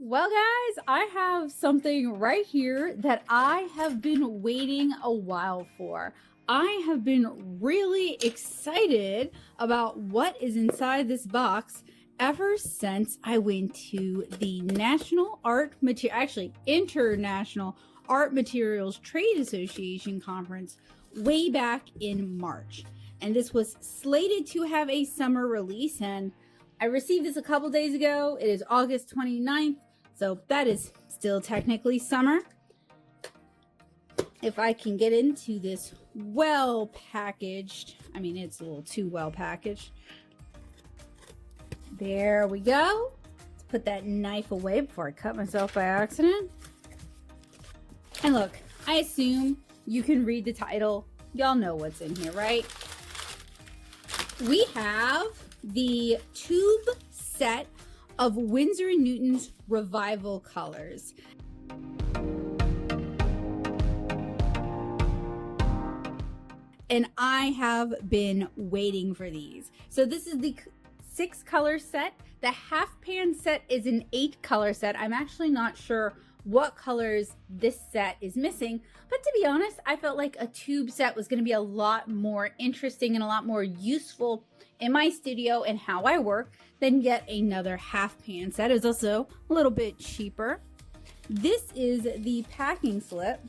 Well, guys, I have something right here that I have been waiting a while for. I have been really excited about what is inside this box ever since I went to the International Art Materials Trade Association conference way back in March. And this was slated to have a summer release, and I received this a couple days ago. It is August 29th. So that is still technically summer. If I can get into this well packaged, I mean, it's a little too well packaged. There we go. Let's put that knife away before I cut myself by accident. And look, I assume you can read the title. Y'all know what's in here, right? We have the tube set of Winsor and Newton's Revival colors. And I have been waiting for these. So this is the 6 color set. The half pan set is an 8 color set. I'm actually not sure what colors this set is missing, but to be honest, I felt like a tube set was going to be a lot more interesting and a lot more useful in my studio and how I work than yet another half pan set. Is also a little bit cheaper. This is the packing slip,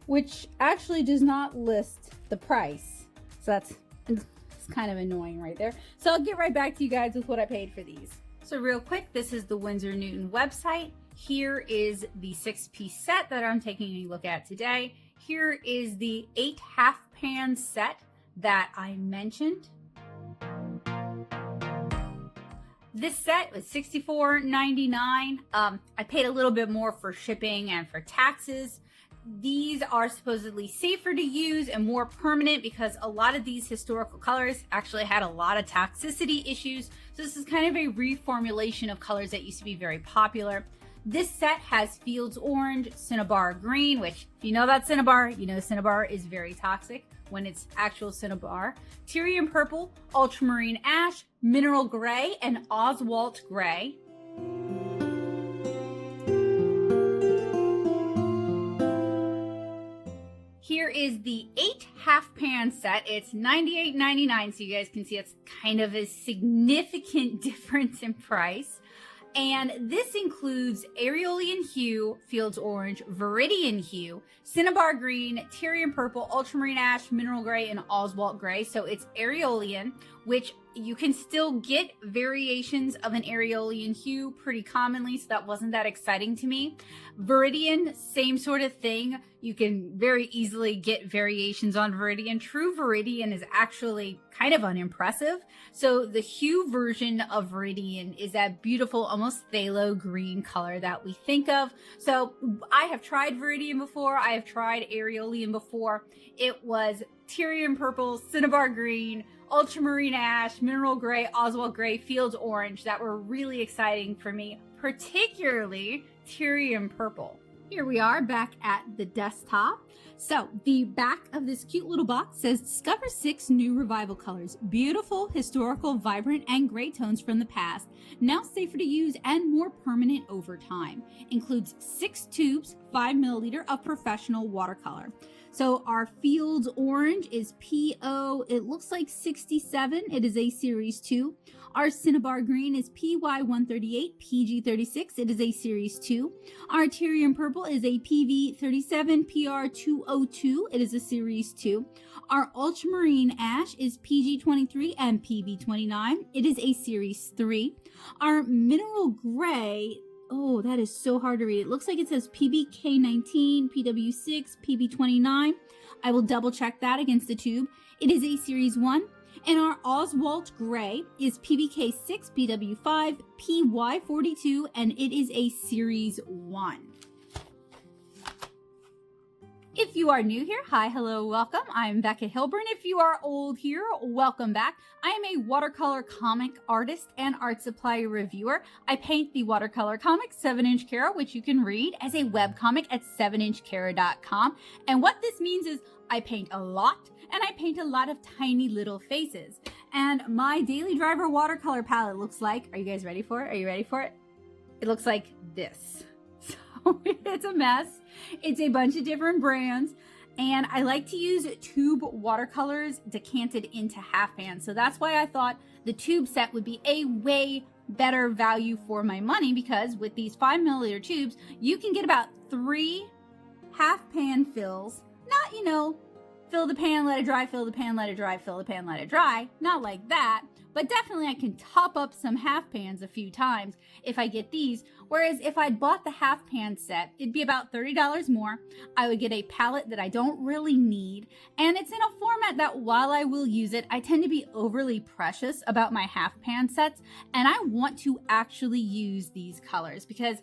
which actually does not list the price. So it's kind of annoying right there. So I'll get right back to you guys with what I paid for these. So real quick, this is the Winsor and Newton website. Here is the 6-piece set that I'm taking a look at today. Here is the 8 half pan set that I mentioned. This set was $64.99. I paid a little bit more for shipping and for taxes. These are supposedly safer to use and more permanent because a lot of these historical colors actually had a lot of toxicity issues. So this is kind of a reformulation of colors that used to be very popular. This set has Fields Orange, Cinnabar Green, which if you know about Cinnabar, you know Cinnabar is very toxic when it's actual Cinnabar. Tyrian Purple, Ultramarine Ash, Mineral Gray, and Ostwald Gray. Here is the 8 half pan set. It's $98.99, so you guys can see it's kind of a significant difference in price. And this includes Aeolian Hue, Fields Orange, Viridian Hue, Cinnabar Green, Tyrian Purple, Ultramarine Ash, Mineral Gray, and Ostwald Gray. So it's Aeolian, which you can still get variations of an Aeolian hue pretty commonly, so that wasn't that exciting to me. Viridian, same sort of thing. You can very easily get variations on Viridian. True Viridian is actually kind of unimpressive. So the hue version of Viridian is that beautiful, almost phthalo green color that we think of. So I have tried Viridian before. I have tried Aeolian before. It was Tyrian Purple, Cinnabar Green, Ultramarine Ash, Mineral Gray, Ostwald Gray, Fields Orange that were really exciting for me, particularly Tyrian Purple. Here we are back at the desktop. So the back of this cute little box says, discover 6 new revival colors. Beautiful, historical, vibrant, and gray tones from the past. Now safer to use and more permanent over time. Includes 6 tubes, 5 milliliter of professional watercolor. So our Fields Orange is PO, it looks like 67. It is a Series 2. Our Cinnabar Green is PY138, PG36. It is a Series 2. Our Tyrian Purple is a PV37, PR202. It is a Series 2. Our Ultramarine Ash is PG23 and PB29. It is a Series 3. Our Mineral Gray, oh, that is so hard to read. It looks like it says PBK19, PW6, PB29. I will double check that against the tube. It is a Series 1. And our Ostwald Gray is PBK6, PW5, PY42, and it is a Series 1. If you are new here, hi, hello, welcome. I'm Becca Hilburn. If you are old here, welcome back. I am a watercolor comic artist and art supply reviewer. I paint the watercolor comic 7-inch Cara, which you can read as a webcomic at 7inchcara.com. And what this means is I paint a lot, and I paint a lot of tiny little faces. And my Daily Driver watercolor palette looks like, are you guys ready for it? Are you ready for it? it looks like this. So it's a mess. It's a bunch of different brands. And I like to use tube watercolors decanted into half pans. So that's why I thought the tube set would be a way better value for my money, because with these 5 milliliter tubes, you can get about 3 half pan fills. Not, you know, fill the pan, let it dry, fill the pan, let it dry, fill the pan, let it dry. Not like that. But definitely I can top up some half pans a few times if I get these. Whereas if I'd bought the half pan set, it'd be about $30 more. I would get a palette that I don't really need. And it's in a format that while I will use it, I tend to be overly precious about my half pan sets. And I want to actually use these colors because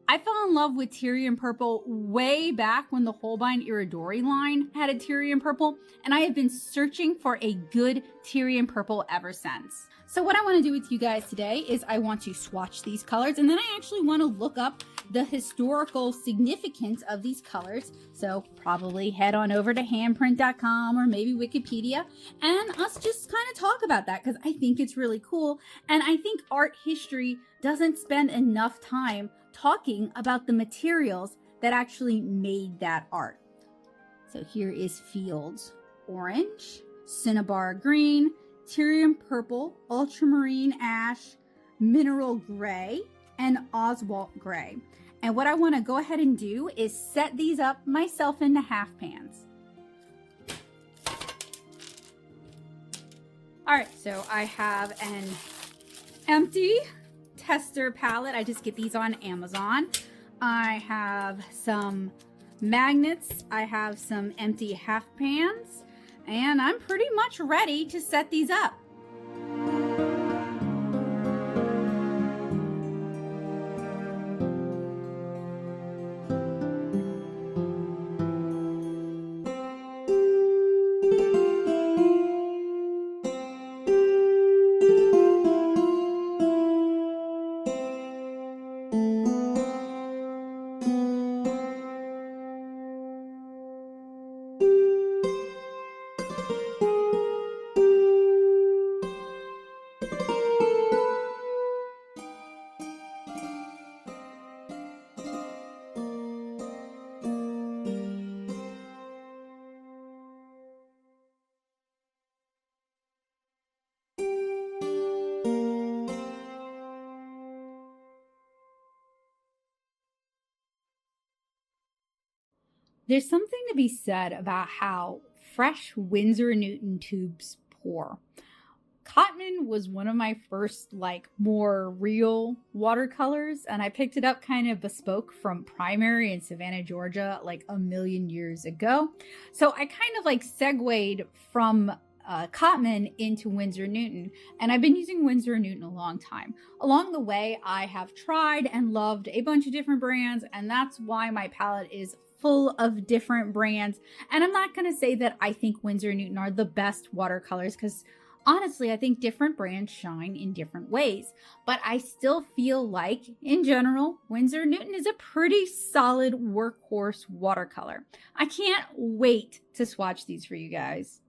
I fell in love with Tyrian Purple way back when the Holbein Iridori line had a Tyrian Purple, and I have been searching for a good Tyrian Purple ever since. So what I want to do with you guys today is I want to swatch these colors, and then I actually want to look up the historical significance of these colors. So probably head on over to handprint.com or maybe Wikipedia, and us just kind of talk about that because I think it's really cool. And I think art history doesn't spend enough time talking about the materials that actually made that art. So here is Fields Orange, Cinnabar Green, Tyrian Purple, Ultramarine Ash, Mineral Gray, and Ostwald Gray. And what I want to go ahead and do is set these up myself into half pans. All right, so I have an empty tester palette. I just get these on Amazon. I have some magnets. I have some empty half pans, and I'm pretty much ready to set these up. There's something to be said about how fresh Winsor and Newton tubes pour. Cotton was one of my first more real watercolors, and I picked it up kind of bespoke from Primary in Savannah, Georgia, like a million years ago. So I kind of segued from Cotman into Winsor and Newton, and I've been using Winsor and Newton a long time. Along the way, I have tried and loved a bunch of different brands, and that's why my palette is full of different brands. And I'm not going to say that I think Winsor and Newton are the best watercolors, because honestly, I think different brands shine in different ways. But I still feel like, in general, Winsor and Newton is a pretty solid workhorse watercolor. I can't wait to swatch these for you guys.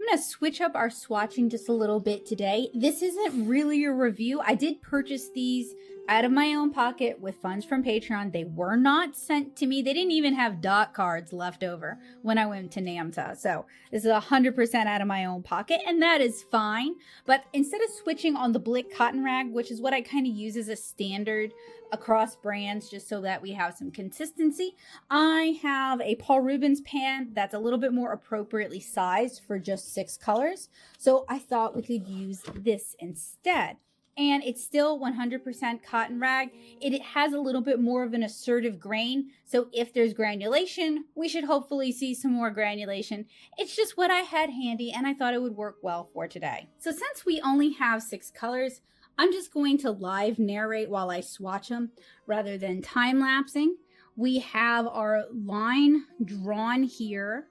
I'm going to switch up our swatching just a little bit today. This isn't really a review. I did purchase these out of my own pocket with funds from Patreon. They were not sent to me. They didn't even have dot cards left over when I went to NAMTA. So this is 100% out of my own pocket, and that is fine. But instead of switching on the Blick cotton rag, which is what I kind of use as a standard across brands just so that we have some consistency, I have a Paul Rubens pan that's a little bit more appropriately sized for just 6 colors. So I thought we could use this instead. And it's still 100% cotton rag. It has a little bit more of an assertive grain. So if there's granulation, we should hopefully see some more granulation. It's just what I had handy, and I thought it would work well for today. So since we only have 6 colors, I'm just going to live narrate while I swatch them rather than time-lapsing. We have our line drawn here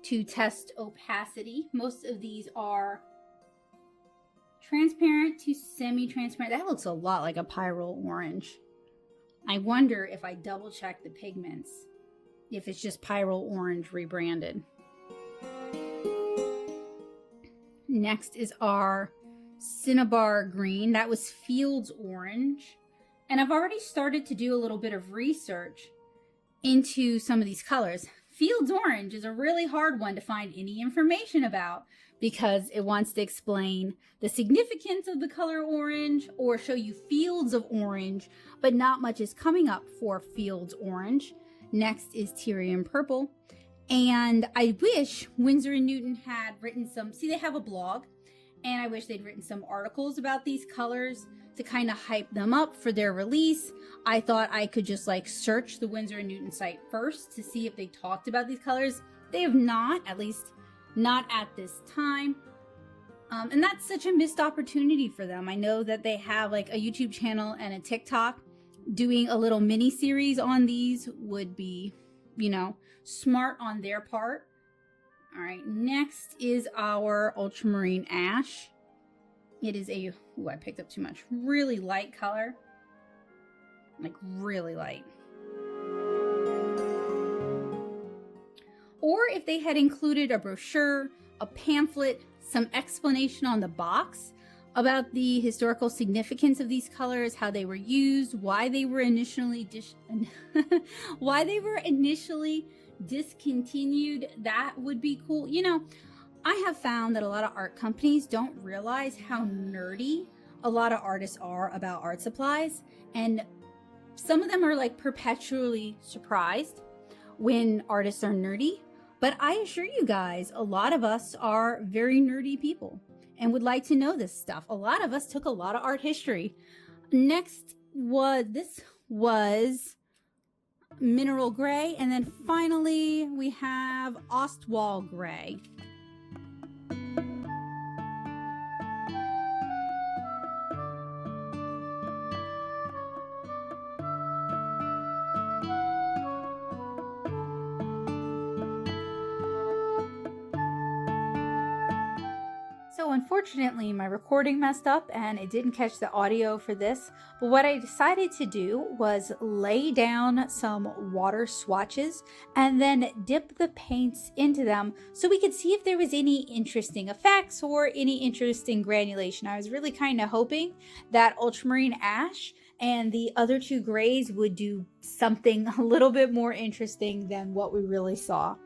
to test opacity. Most of these are transparent to semi-transparent. That looks a lot like a pyrrole orange. I wonder if I double check the pigments, if it's just pyrrole orange rebranded. Next is our Cinnabar Green. That was Fields Orange. And I've already started to do a little bit of research into some of these colors. Fields orange is a really hard one to find any information about because it wants to explain the significance of the color orange or show you fields of orange, but not much is coming up for fields orange. Next is Tyrian Purple. And I wish Winsor and Newton had written some, see, they have a blog, and I wish they'd written some articles about these colors to kind of hype them up for their release. I thought I could just like search the Winsor and Newton site first to see if they talked about these colors. They have not, at least not at this time. And that's such a missed opportunity for them. I know that they have like a YouTube channel and a TikTok. Doing a little mini series on these would be, you know, smart on their part. All right, next is our Ultramarine Ash. It is a, I picked up too much, really light color. Like really light. Or if they had included a brochure, a pamphlet, some explanation on the box about the historical significance of these colors, how they were used, why they were initially discontinued, that would be cool. You know, I have found that a lot of art companies don't realize how nerdy a lot of artists are about art supplies, and some of them are like perpetually surprised when artists are nerdy. But I assure you guys, a lot of us are very nerdy people and would like to know this stuff. A lot of us took a lot of art history. Next was Mineral Gray, and then finally we have Ostwald Gray. So unfortunately, my recording messed up and it didn't catch the audio for this. But what I decided to do was lay down some water swatches and then dip the paints into them so we could see if there was any interesting effects or any interesting granulation. I was really kind of hoping that Ultramarine Ash and the other two grays would do something a little bit more interesting than what we really saw.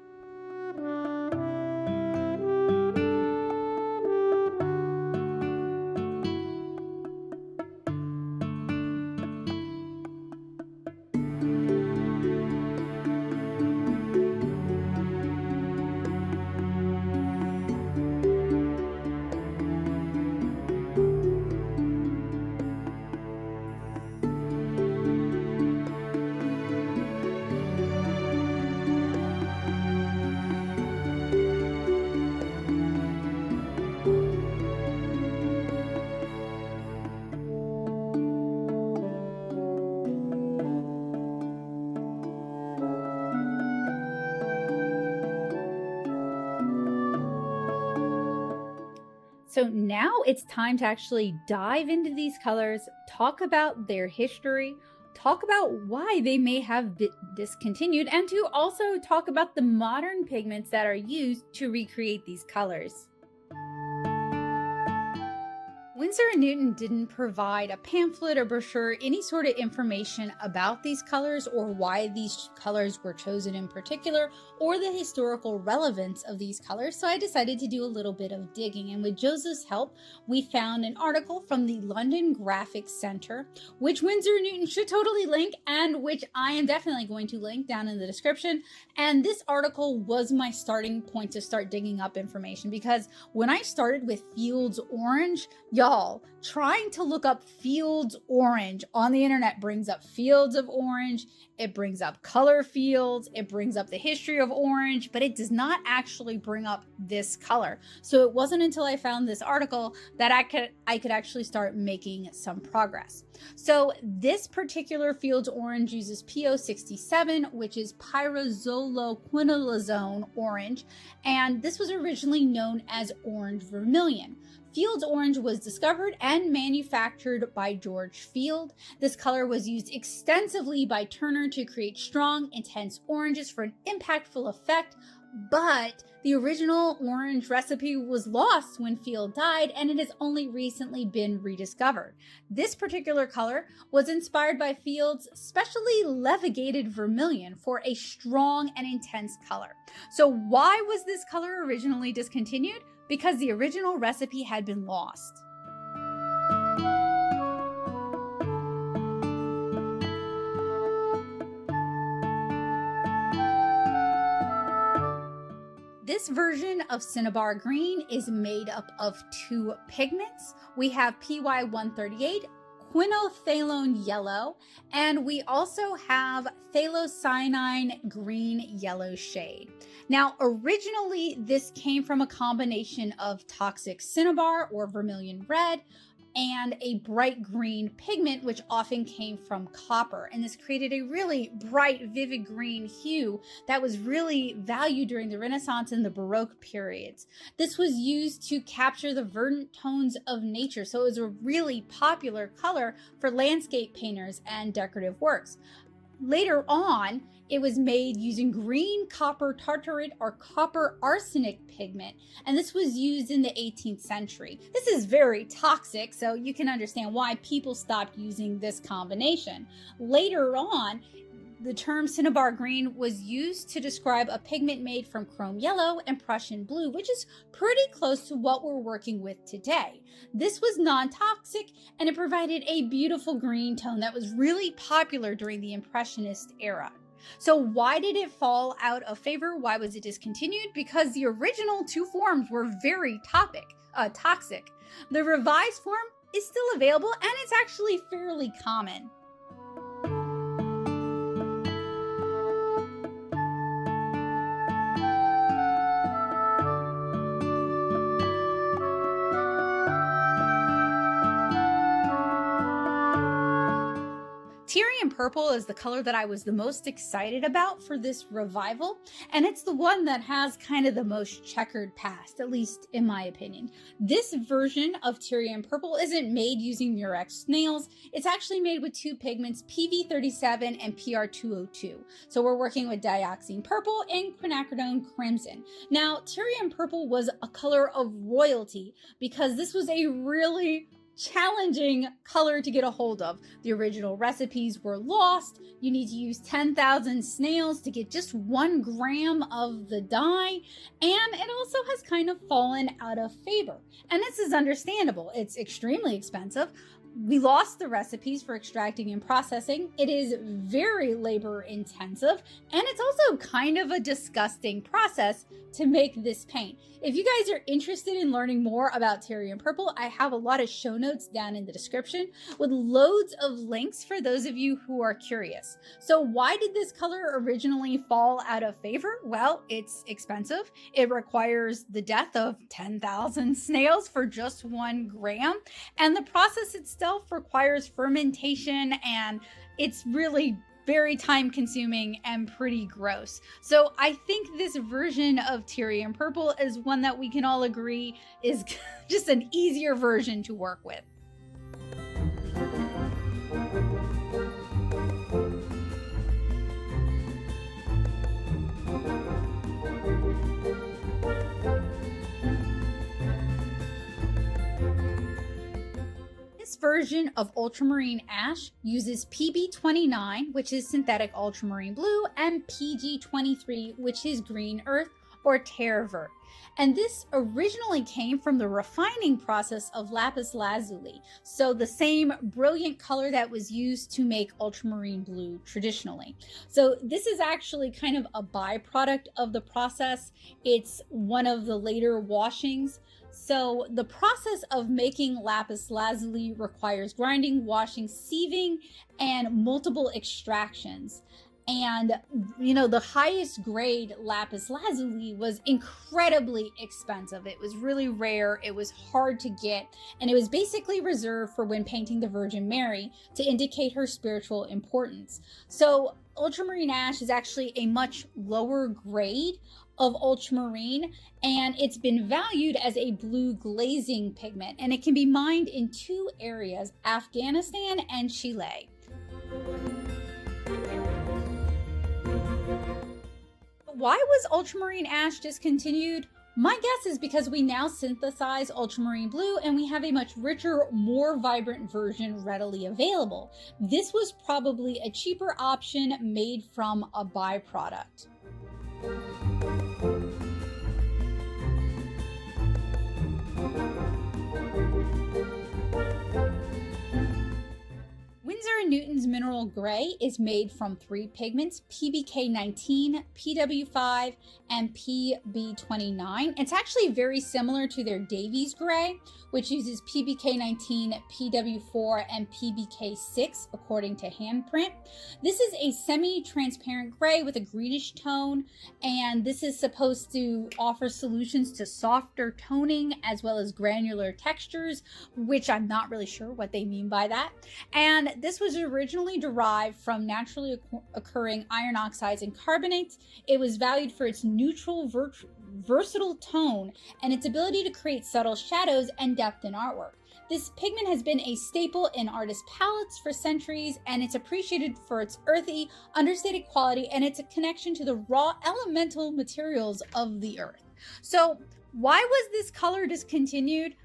So now it's time to actually dive into these colors, talk about their history, talk about why they may have been discontinued, and to also talk about the modern pigments that are used to recreate these colors. Winsor and Newton didn't provide a pamphlet or brochure, any sort of information about these colors or why these colors were chosen in particular, or the historical relevance of these colors. So I decided to do a little bit of digging, and with Joseph's help, we found an article from the London Graphic Center, which Winsor and Newton should totally link, and which I am definitely going to link down in the description. And this article was my starting point to start digging up information, because when I started with Fields Orange, y'all, trying to look up Fields Orange on the internet brings up fields of orange, it brings up color fields, it brings up the history of orange, but it does not actually bring up this color. So it wasn't until I found this article that I could actually start making some progress. So this particular Fields Orange uses PO67, which is pyrozoloquinolazone orange, and this was originally known as orange vermilion. Fields Orange was discovered and manufactured by George Field. This color was used extensively by Turner to create strong, intense oranges for an impactful effect But the original orange recipe was lost when Field died, and it has only recently been rediscovered. This particular color was inspired by Field's specially levigated vermilion for a strong and intense color. So why was this color originally discontinued? Because the original recipe had been lost. This version of Cinnabar Green is made up of two pigments. We have PY138, quinothalone yellow, and we also have phthalocyanine green yellow shade. Now, originally, this came from a combination of toxic cinnabar or vermilion red and a bright green pigment, which often came from copper. And this created a really bright, vivid green hue that was really valued during the Renaissance and the Baroque periods. This was used to capture the verdant tones of nature, so it was a really popular color for landscape painters and decorative works. Later on, it was made using green copper tartarate or copper arsenic pigment, and this was used in the 18th century. This is very toxic, so you can understand why people stopped using this combination. Later on, the term Cinnabar Green was used to describe a pigment made from chrome yellow and Prussian blue, which is pretty close to what we're working with today. This was non-toxic, and it provided a beautiful green tone that was really popular during the Impressionist era. So why did it fall out of favor? Why was it discontinued? Because the original two forms were very toxic. The revised form is still available, and it's actually fairly common. Tyrian Purple is the color that I was the most excited about for this revival, and it's the one that has kind of the most checkered past, at least in my opinion. This version of Tyrian Purple isn't made using Murex snails. It's actually made with two pigments, PV37 and PR202. So we're working with dioxine purple and quinacridone crimson. Now, Tyrian Purple was a color of royalty because this was a really challenging color to get a hold of. The original recipes were lost. You need to use 10,000 snails to get just 1 gram of the dye, and it also has kind of fallen out of favor. And this is understandable. It's extremely expensive. We lost the recipes for extracting and processing. It is very labor intensive, and it's also kind of a disgusting process to make this paint. If you guys are interested in learning more about Tyrian Purple, I have a lot of show notes down in the description with loads of links for those of you who are curious. So why did this color originally fall out of favor? Well, it's expensive. It requires the death of 10,000 snails for just 1 gram, and the process itself requires fermentation, and it's really very time consuming and pretty gross. So I think this version of Tyrian Purple is one that we can all agree is just an easier version to work with. This version of Ultramarine Ash uses PB29, which is synthetic ultramarine blue, and PG23, which is green earth or terre verte. And this originally came from the refining process of lapis lazuli, so the same brilliant color that was used to make ultramarine blue traditionally. So this is actually kind of a byproduct of the process. It's one of the later washings. So the process of making lapis lazuli requires grinding, washing, sieving, and multiple extractions. And, you know, the highest grade lapis lazuli was incredibly expensive. It was really rare, it was hard to get, and it was basically reserved for when painting the Virgin Mary to indicate her spiritual importance. So ultramarine ash is actually a much lower grade of ultramarine, and it's been valued as a blue glazing pigment, and it can be mined in 2 areas, Afghanistan and Chile. why was Ultramarine Ash discontinued? My guess is because we now synthesize ultramarine blue and we have a much richer, more vibrant version readily available. This was probably a cheaper option made from a byproduct. Winsor and Newton's Mineral Gray is made from 3 pigments, PBK19, PW5, and PB29. It's actually very similar to their Davies Gray, which uses PBK19, PW4, and PBK6 according to handprint. This is a semi-transparent gray with a greenish tone, and this is supposed to offer solutions to softer toning as well as granular textures, which I'm not really sure what they mean by that. And this was originally derived from naturally occurring iron oxides and carbonates. It was valued for its neutral, versatile tone and its ability to create subtle shadows and depth in artwork. This pigment has been a staple in artists' palettes for centuries, and it's appreciated for its earthy, understated quality and its connection to the raw elemental materials of the earth. So why was this color discontinued?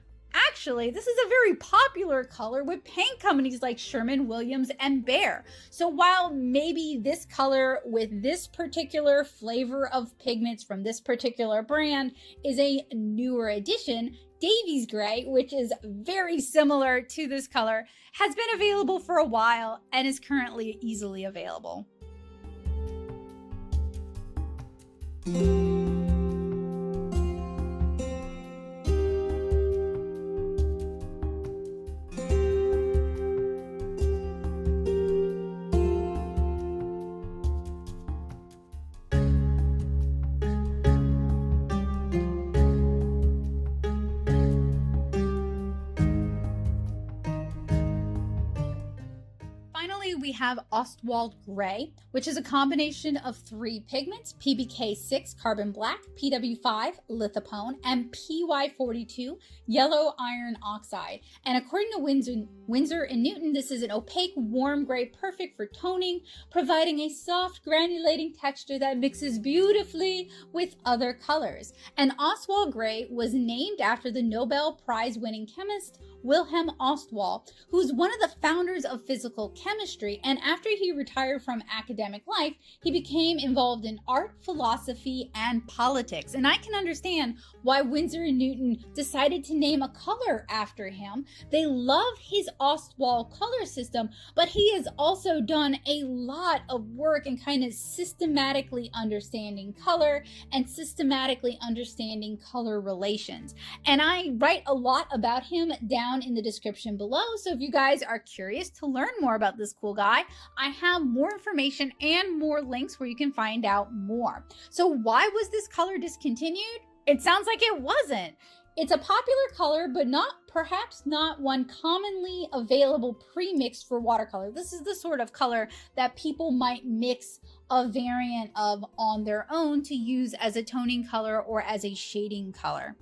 Actually, this is a very popular color with paint companies like Sherman-Williams and Behr. So while maybe this color with this particular flavor of pigments from this particular brand is a newer addition, Davies Gray, which is very similar to this color, has been available for a while and is currently easily available. We have Ostwald Gray, which is a combination of 3 pigments, PBK6 carbon black, PW5 lithopone, and PY42 yellow iron oxide. And according to Winsor and Newton, this is an opaque, warm gray perfect for toning, providing a soft, granulating texture that mixes beautifully with other colors. And Ostwald Gray was named after the Nobel Prize-winning chemist Wilhelm Ostwald, who's one of the founders of physical chemistry, and after he retired from academic life, he became involved in art, philosophy, and politics. And I can understand why Winsor and Newton decided to name a color after him. They love his Ostwald color system, but he has also done a lot of work in kind of systematically understanding color and systematically understanding color relations. And I write a lot about him down in the description below, so if you guys are curious to learn more about this cool guy, I have more information and more links where you can find out more. So why was this color discontinued? It sounds like it wasn't. It's a popular color, but perhaps not one commonly available pre-mixed for watercolor. This is the sort of color that people might mix a variant of on their own to use as a toning color or as a shading color.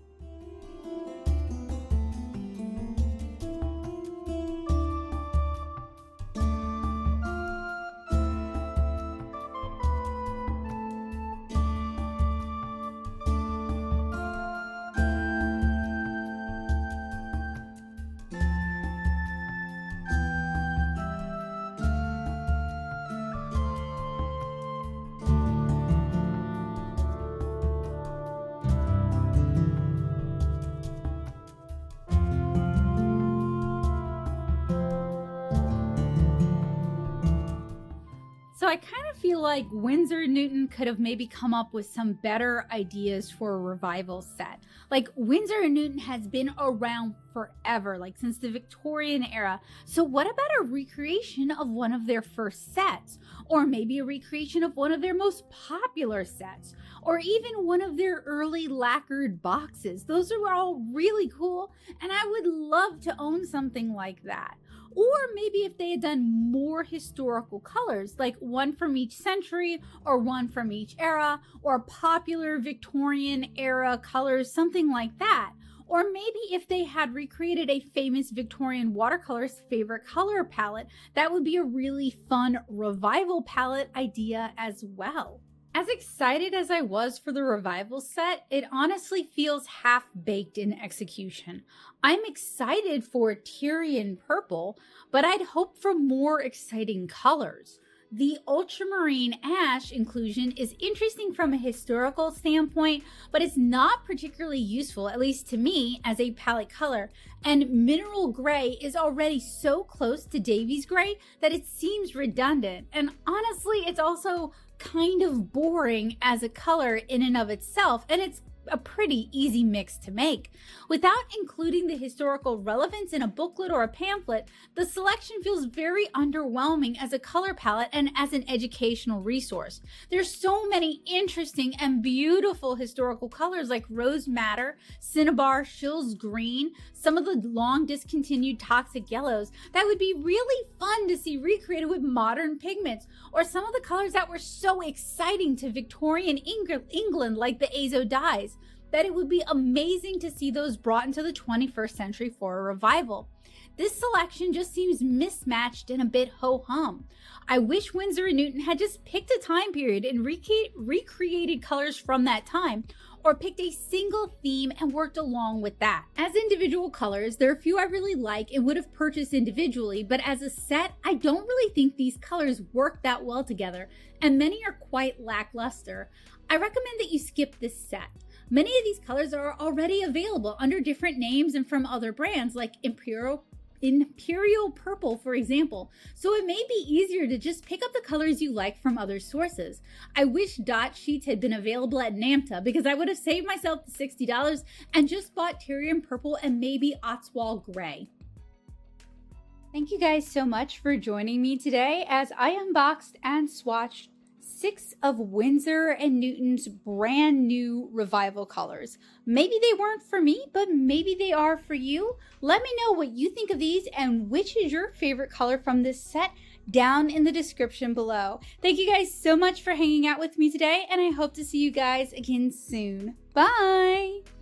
So I kind of feel like Winsor and Newton could have maybe come up with some better ideas for a revival set. Like Winsor and Newton has been around forever, like since the Victorian era. So what about a recreation of one of their first sets? Or maybe a recreation of one of their most popular sets? Or even one of their early lacquered boxes? Those are all really cool, and I would love to own something like that. Or maybe if they had done more historical colors, like one from each century or one from each era, or popular Victorian era colors, something like that. Or maybe if they had recreated a famous Victorian watercolorist's favorite color palette, that would be a really fun revival palette idea as well. As excited as I was for the revival set, it honestly feels half-baked in execution. I'm excited for Tyrian Purple, but I'd hoped for more exciting colors. The Ultramarine Ash inclusion is interesting from a historical standpoint, but it's not particularly useful, at least to me, as a palette color. And Mineral Gray is already so close to Davies Gray that it seems redundant. And honestly, it's also kind of boring as a color in and of itself, and it's a pretty easy mix to make. Without including the historical relevance in a booklet or a pamphlet, the selection feels very underwhelming as a color palette and as an educational resource. There's so many interesting and beautiful historical colors like Rose Madder, Cinnabar, Schill's Green, some of the long discontinued toxic yellows that would be really fun to see recreated with modern pigments, or some of the colors that were so exciting to Victorian England like the azo dyes, that it would be amazing to see those brought into the 21st century for a revival. This selection just seems mismatched and a bit ho-hum. I wish Winsor and Newton had just picked a time period and recreated colors from that time, or picked a single theme and worked along with that. As individual colors, there are a few I really like and would have purchased individually, but as a set, I don't really think these colors work that well together, and many are quite lackluster. I recommend that you skip this set. Many of these colors are already available under different names and from other brands like Imperial Purple, for example, so it may be easier to just pick up the colors you like from other sources. I wish dot sheets had been available at NAMTA because I would have saved myself the $60 and just bought Tyrian Purple and maybe Ostwald Gray. Thank you guys so much for joining me today as I unboxed and swatched 6 of Winsor and Newton's brand new revival colors. Maybe they weren't for me, but maybe they are for you. Let me know what you think of these and which is your favorite color from this set down in the description below. Thank you guys so much for hanging out with me today, and I hope to see you guys again soon. Bye!